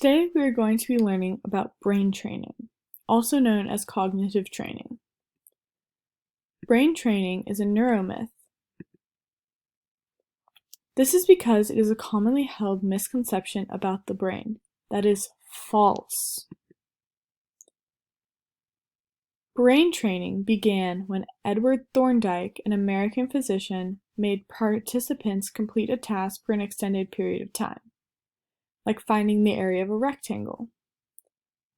Today we are going to be learning about brain training, also known as cognitive training. Brain training is a neuromyth. This is because it is a commonly held misconception about the brain that is false. Brain training began when Edward Thorndike, an American physician, made participants complete a task for an extended period of time, like finding the area of a rectangle.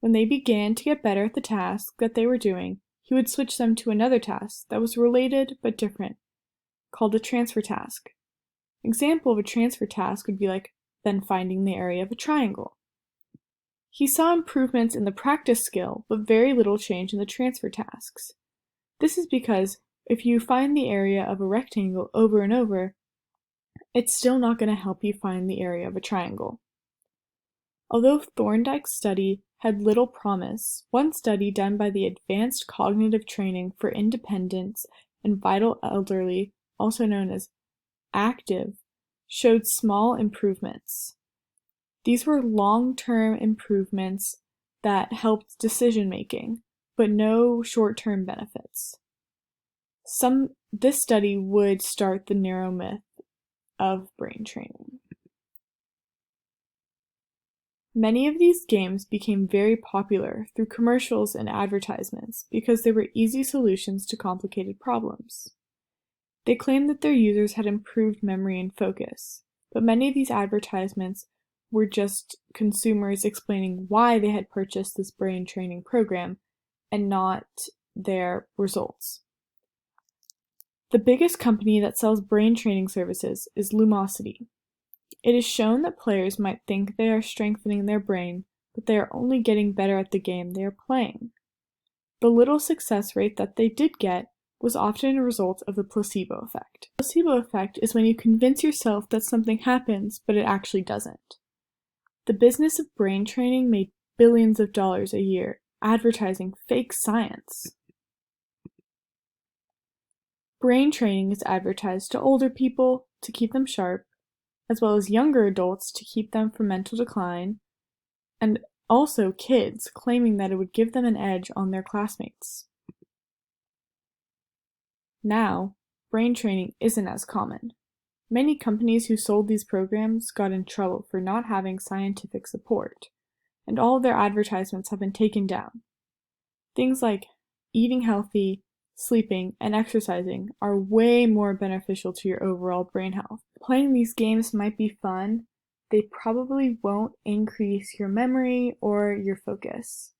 When they began to get better at the task that they were doing, he would switch them to another task that was related but different, called a transfer task. An example of a transfer task would be like then finding the area of a triangle. He saw improvements in the practice skill, but very little change in the transfer tasks. This is because if you find the area of a rectangle over and over, it's still not going to help you find the area of a triangle. Although Thorndike's study had little promise, one study done by the Advanced Cognitive Training for Independence and Vital Elderly, also known as ACTIVE, showed small improvements. These were long-term improvements that helped decision-making, but no short-term benefits. This study would start the neuromyth of brain training. Many of these games became very popular through commercials and advertisements because they were easy solutions to complicated problems. They claimed that their users had improved memory and focus, but many of these advertisements were just consumers explaining why they had purchased this brain training program and not their results. The biggest company that sells brain training services is Lumosity. It is shown that players might think they are strengthening their brain, but they are only getting better at the game they are playing. The little success rate that they did get was often a result of the placebo effect. The placebo effect is when you convince yourself that something happens, but it actually doesn't. The business of brain training made billions of dollars a year advertising fake science. Brain training is advertised to older people to keep them sharp, as well as younger adults to keep them from mental decline, and also kids claiming that it would give them an edge on their classmates. Now, brain training isn't as common. Many companies who sold these programs got in trouble for not having scientific support, and all of their advertisements have been taken down. Things like eating healthy, sleeping, and exercising are way more beneficial to your overall brain health. Playing these games might be fun, they probably won't increase your memory or your focus.